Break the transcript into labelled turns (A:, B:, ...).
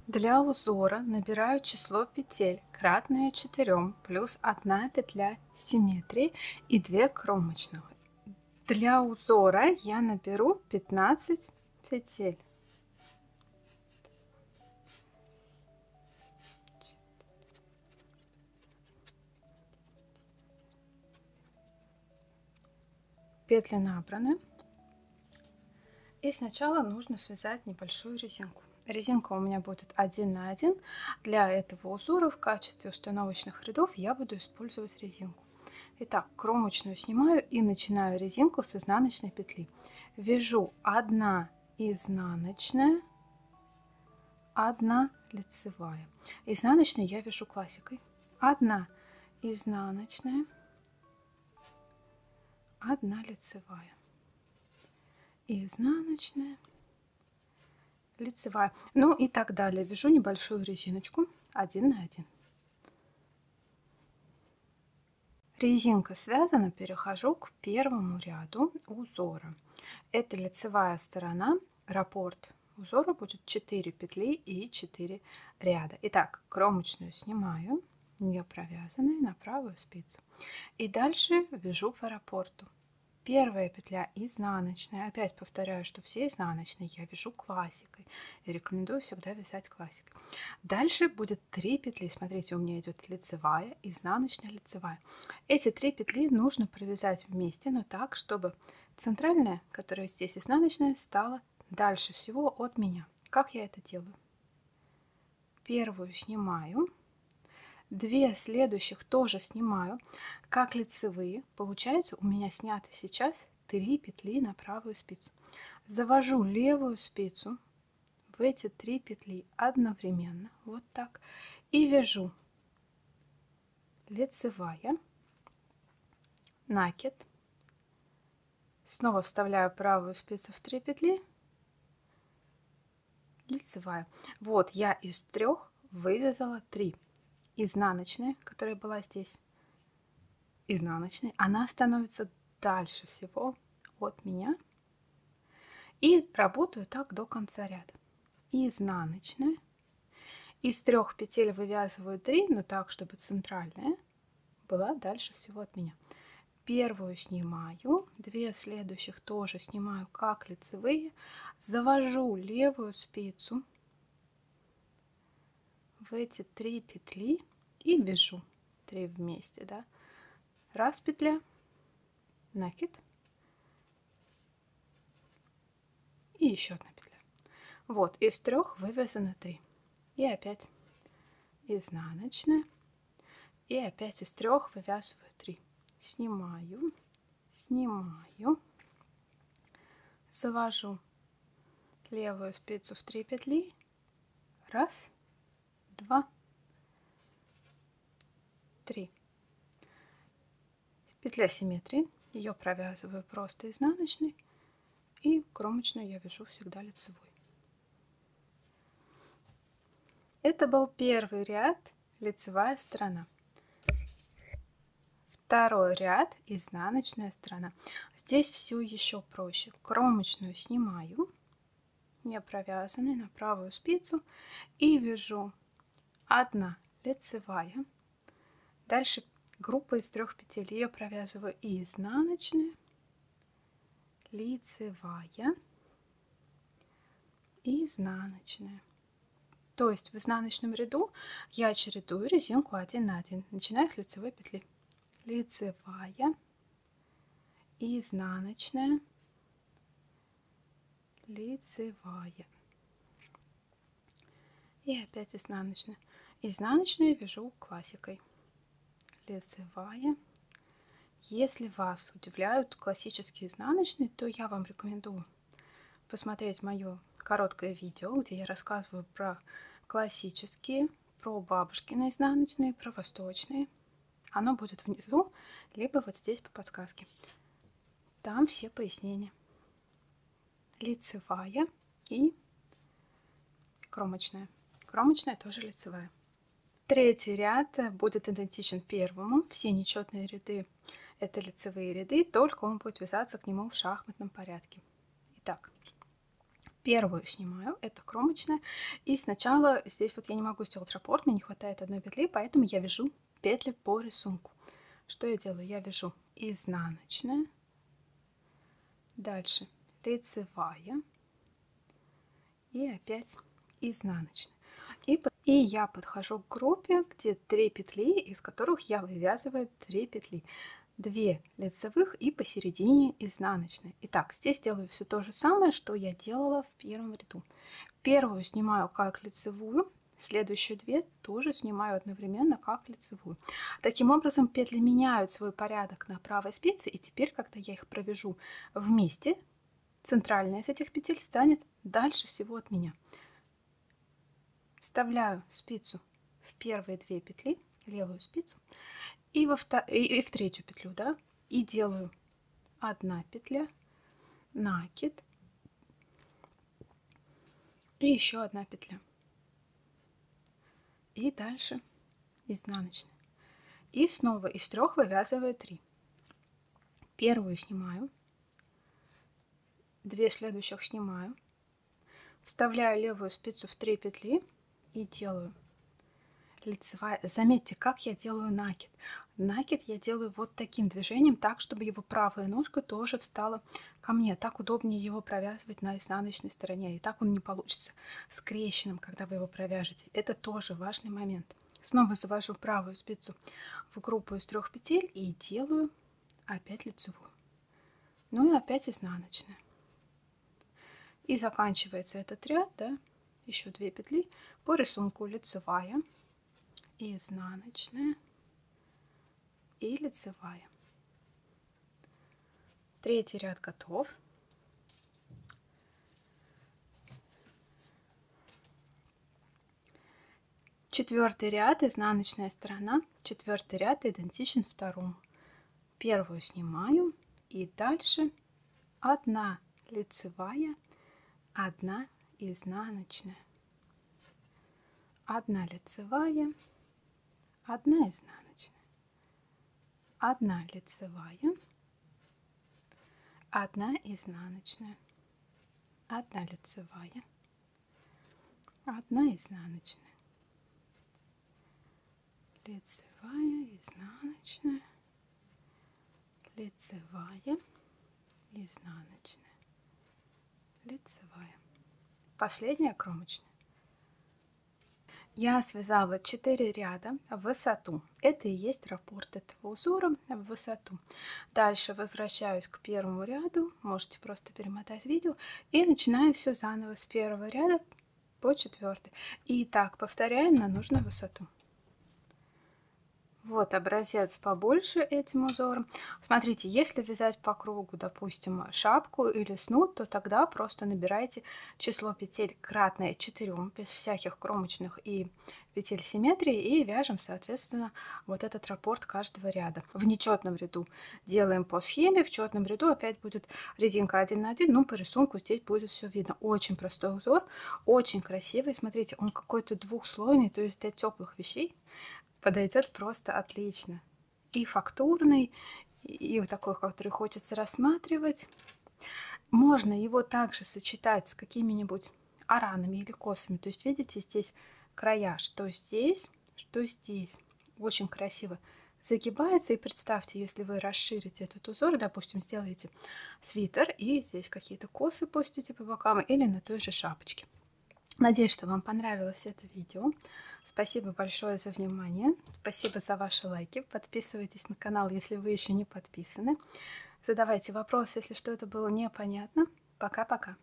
A: Для узора набираю число петель кратное 4 плюс 1 петля симметрии и 2 кромочных. Для узора я наберу 15 петель. Петли набраны. И сначала нужно связать небольшую резинку. Резинка у меня будет 1 на 1. Для этого узора в качестве установочных рядов я буду использовать резинку. Итак, кромочную снимаю и начинаю резинку с изнаночной петли. Вяжу 1 изнаночная, 1 лицевая. Изнаночную я вяжу классикой. 1 изнаночная, 1 лицевая. Изнаночная, лицевая, ну и так далее. Вяжу небольшую резиночку 1 на 1. Резинка связана, перехожу к первому ряду узора. Это лицевая сторона, раппорт узора будет 4 петли и 4 ряда. Итак, кромочную снимаю, не провязанной, на правую спицу. И дальше вяжу по раппорту. Первая петля изнаночная. Опять повторяю, что все изнаночные я вяжу классикой. И рекомендую всегда вязать классикой. Дальше будет 3 петли. Смотрите, у меня идет лицевая, изнаночная, лицевая. Эти 3 петли нужно провязать вместе, но так, чтобы центральная, которая здесь изнаночная, стала дальше всего от меня. Как я это делаю? Первую снимаю. 2 следующих тоже снимаю как лицевые. Получается, у меня сняты сейчас 3 петли на правую спицу. Завожу левую спицу в эти 3 петли одновременно, вот так, и вяжу лицевая, накид, снова вставляю правую спицу в 3 петли, лицевая. Вот я из 3 вывязала 3. Изнаночная, которая была здесь, изнаночной, она становится дальше всего от меня. И работаю так до конца ряда. Изнаночная. Из 3 петель вывязываю 3, но так, чтобы центральная была дальше всего от меня. Первую снимаю, 2 следующих тоже снимаю как лицевые, завожу левую спицу в эти 3 петли и вяжу 3 вместе, да. Раз петля, накид и еще одна петля. Вот, из 3 вывязано 3. И опять изнаночная, и опять из 3 вывязываю 3. Снимаю, снимаю, завожу левую спицу в 3 петли, раз, 2, 3. Петля симметрии, ее провязываю просто изнаночной, и кромочную я вяжу всегда лицевой. Это был первый ряд, лицевая сторона. Второй ряд, изнаночная сторона. Здесь все еще проще. Кромочную снимаю, не провязанной, на правую спицу, и вяжу 1 лицевая. Дальше группа из 3 петель. Ее провязываю и изнаночная, лицевая, и изнаночная. То есть в изнаночном ряду я чередую резинку 1 на 1. Начинаю с лицевой петли. Лицевая, изнаночная, лицевая. И опять изнаночная. Изнаночные вяжу классикой. Лицевая. Если вас удивляют классические изнаночные, то я вам рекомендую посмотреть мое короткое видео, где я рассказываю про классические, про бабушкины изнаночные, про восточные. Оно будет внизу, либо вот здесь по подсказке. Там все пояснения. Лицевая и кромочная. Кромочная тоже лицевая. Третий ряд будет идентичен первому. Все нечетные ряды — это лицевые ряды, только он будет вязаться к нему в шахматном порядке. Итак, Первую снимаю, это кромочная, и сначала здесь вот я не могу сделать раппорт, мне не хватает одной петли, поэтому я вяжу петли по рисунку. Что я делаю? Я вяжу изнаночная, дальше лицевая и опять изнаночная. И я подхожу к группе, где 3 петли, из которых я вывязываю 3 петли. 2 лицевых и посередине изнаночная. Итак, здесь делаю все то же самое, что я делала в первом ряду. Первую снимаю как лицевую, следующие 2 тоже снимаю одновременно как лицевую. Таким образом, петли меняют свой порядок на правой спице, и теперь, когда я их провяжу вместе, центральная из этих петель станет дальше всего от меня. Вставляю спицу в первые 2 петли, левую спицу, и в третью петлю, да, и делаю 1 петля, накид и еще 1 петля. И дальше изнаночная. И снова из 3 вывязываю 3. Первую снимаю, 2 следующих снимаю, вставляю левую спицу в 3 петли и делаю лицевая. Заметьте, как я делаю накид. Накид я делаю вот таким движением, так, чтобы его правая ножка тоже встала ко мне. Так удобнее его провязывать на изнаночной стороне. И так он не получится скрещенным, когда вы его провяжете. Это тоже важный момент. Снова завожу правую спицу в группу из 3 петель и делаю опять лицевую. Ну и опять изнаночная. И заканчивается этот ряд, да, еще 2 петли по рисунку лицевая, изнаночная и лицевая. Третий ряд готов. Четвертый ряд, изнаночная сторона, четвертый ряд идентичен второму. Первую снимаю и дальше 1 лицевая, 1 изнаночная, 1 лицевая, 1 изнаночная, 1 лицевая, 1 изнаночная, 1 лицевая, 1 изнаночная, лицевая, изнаночная, лицевая, изнаночная, лицевая. Последняя кромочная. Я связала 4 ряда в высоту. Это и есть раппорт этого узора в высоту. Дальше возвращаюсь к первому ряду, можете просто перемотать видео, и начинаю все заново с первого ряда по 4. И так повторяем на нужную высоту. Вот образец побольше этим узором. Смотрите, если вязать по кругу, допустим, шапку или снуд, то тогда просто набирайте число петель кратное 4, без всяких кромочных и петель симметрии, и вяжем, соответственно, вот этот раппорт каждого ряда. В нечетном ряду делаем по схеме, в четном ряду опять будет резинка 1 на 1, ну по рисунку здесь будет все видно. Очень простой узор, очень красивый. Смотрите, он какой-то двухслойный, то есть для теплых вещей подойдет просто отлично. И фактурный, и вот такой, который хочется рассматривать. Можно его также сочетать с какими-нибудь аранами или косами. То есть, видите, здесь края, что здесь, что здесь. Очень красиво загибаются. И представьте, если вы расширите этот узор, допустим, сделаете свитер, и здесь какие-то косы пустите по бокам или на той же шапочке. Надеюсь, что вам понравилось это видео. Спасибо большое за внимание. Спасибо за ваши лайки. Подписывайтесь на канал, если вы еще не подписаны. Задавайте вопросы, если что-то было непонятно. Пока-пока.